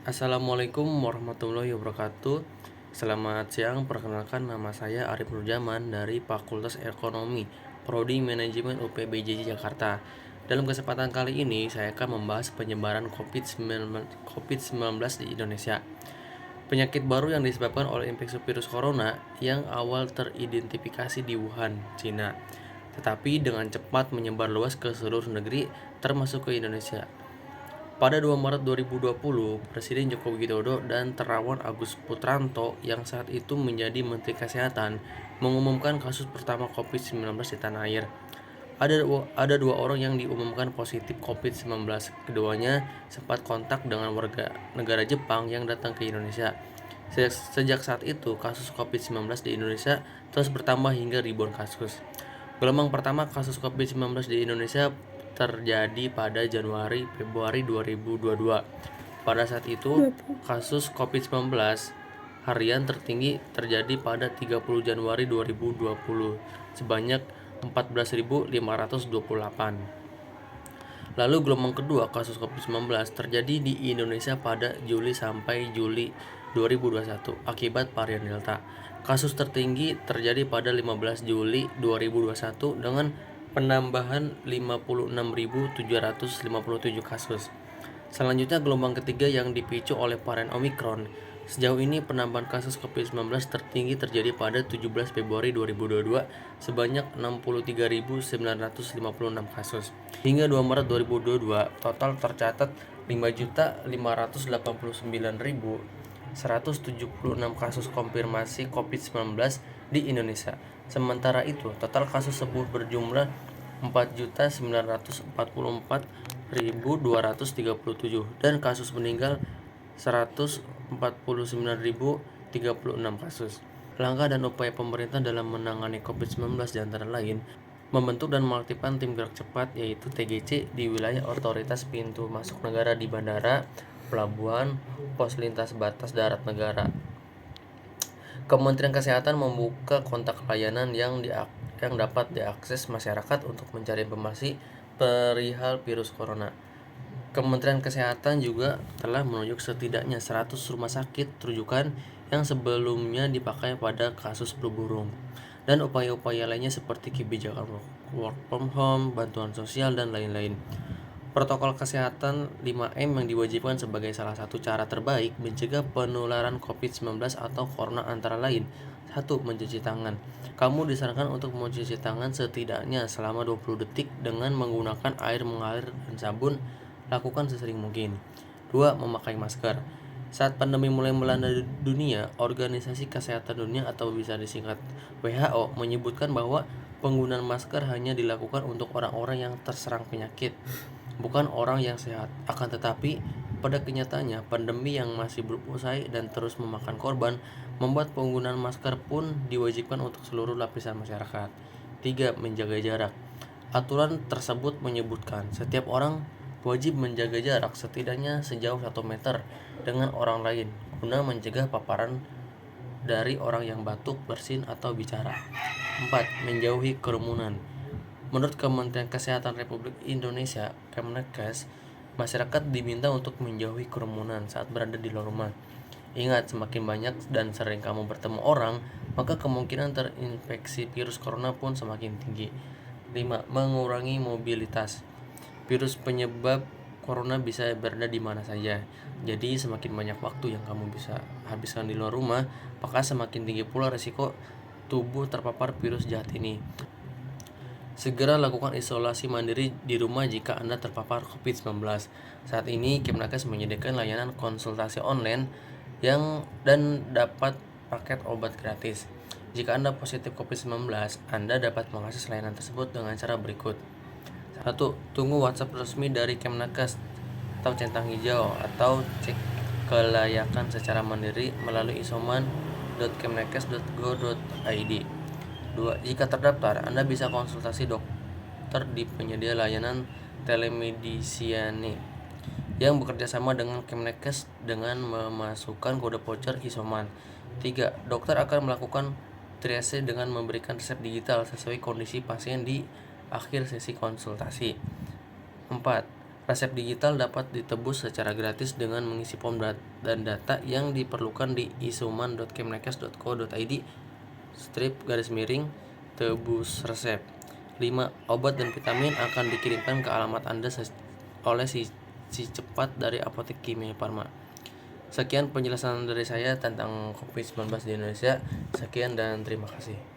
Assalamualaikum warahmatullahi wabarakatuh. Selamat siang, perkenalkan nama saya Arif Nurjaman dari Fakultas Ekonomi, Prodi Manajemen UPBJJ Jakarta. Dalam kesempatan kali ini, saya akan membahas penyebaran COVID-19 di Indonesia. Penyakit baru yang disebabkan oleh infeksi virus corona yang awal teridentifikasi di Wuhan, Cina, tetapi dengan cepat menyebar luas ke seluruh negeri, termasuk ke Indonesia. Pada 2 Maret 2020, Presiden Joko Widodo dan Terawan Agus Putranto yang saat itu menjadi Menteri Kesehatan mengumumkan kasus pertama COVID-19 di tanah air. Ada dua orang yang diumumkan positif COVID-19. Keduanya sempat kontak dengan warga negara Jepang yang datang ke Indonesia. Sejak saat itu, kasus COVID-19 di Indonesia terus bertambah hingga ribuan kasus. Gelombang pertama kasus COVID-19 di Indonesia terjadi pada Januari-Februari 2022. Pada saat itu, kasus COVID-19 harian tertinggi terjadi pada 30 Januari 2020 sebanyak 14.528. Lalu gelombang kedua kasus COVID-19 terjadi di Indonesia pada Juli sampai Juli 2021 akibat varian Delta. Kasus tertinggi terjadi pada 15 Juli 2021 dengan penambahan 56.757 kasus. Selanjutnya gelombang ketiga yang dipicu oleh varian Omicron. Sejauh ini penambahan kasus COVID-19 tertinggi terjadi pada 17 Februari 2022 sebanyak 63.956 kasus. Hingga 2 Maret 2022, total tercatat 5.589.176 kasus konfirmasi COVID-19 di Indonesia. Sementara itu, total kasus sembuh berjumlah 4.944.237 dan kasus meninggal 149.036 kasus. Langkah dan upaya pemerintah dalam menangani COVID-19 antara lain membentuk dan mengaktifkan tim gerak cepat yaitu TGC di wilayah otoritas pintu masuk negara di bandara, pelabuhan, pos lintas batas darat negara. Kementerian Kesehatan membuka kontak layanan yang dapat diakses masyarakat untuk mencari informasi perihal virus corona. Kementerian Kesehatan juga telah menunjuk setidaknya 100 rumah sakit rujukan yang sebelumnya dipakai pada kasus flu burung dan upaya-upaya lainnya seperti kebijakan work from home, bantuan sosial, dan lain-lain. Protokol kesehatan 5M yang diwajibkan sebagai salah satu cara terbaik mencegah penularan COVID-19 atau corona antara lain. 1. Mencuci tangan. Kamu disarankan untuk mencuci tangan setidaknya selama 20 detik dengan menggunakan air mengalir dan sabun. Lakukan sesering mungkin. 2. Memakai masker. Saat pandemi mulai melanda dunia, Organisasi Kesehatan Dunia atau bisa disingkat WHO menyebutkan bahwa penggunaan masker hanya dilakukan untuk orang-orang yang terserang penyakit, bukan orang yang sehat. Akan tetapi, pada kenyataannya, pandemi yang masih belum usai dan terus memakan korban membuat penggunaan masker pun diwajibkan untuk seluruh lapisan masyarakat. 3. Menjaga jarak. Aturan tersebut menyebutkan setiap orang wajib menjaga jarak setidaknya sejauh 1 meter dengan orang lain guna mencegah paparan dari orang yang batuk, bersin, atau bicara. 4. Menjauhi kerumunan. Menurut Kementerian Kesehatan Republik Indonesia, Kemenkes, masyarakat diminta untuk menjauhi kerumunan saat berada di luar rumah. Ingat, semakin banyak dan sering kamu bertemu orang, maka kemungkinan terinfeksi virus corona pun semakin tinggi. 5. Mengurangi mobilitas. Virus penyebab corona bisa berada di mana saja. Jadi semakin banyak waktu yang kamu bisa habiskan di luar rumah, maka semakin tinggi pula risiko tubuh terpapar virus jahat ini. Segera lakukan isolasi mandiri di rumah jika Anda terpapar COVID-19. Saat ini Kemenkes menyediakan layanan konsultasi online dan dapat paket obat gratis. Jika Anda positif COVID-19, Anda dapat mengakses layanan tersebut dengan cara berikut. 1. Tunggu WhatsApp resmi dari Kemenkes atau centang hijau atau cek kelayakan secara mandiri melalui isoman.kemenkes.go.id. 2. Jika terdaftar, Anda bisa konsultasi dokter di penyedia layanan telemedicine yang bekerja sama dengan Kemenkes dengan memasukkan kode voucher isoman. 3. Dokter akan melakukan triase dengan memberikan resep digital sesuai kondisi pasien di akhir sesi konsultasi. 4. Resep digital dapat ditebus secara gratis dengan mengisi form dan data yang diperlukan di isuman.kemenkes.co.id/tebus resep. 5. Obat dan vitamin akan dikirimkan ke alamat Anda oleh si cepat dari Apotek Kimia Farma. Sekian penjelasan dari saya tentang COVID-19 di Indonesia. Sekian dan terima kasih.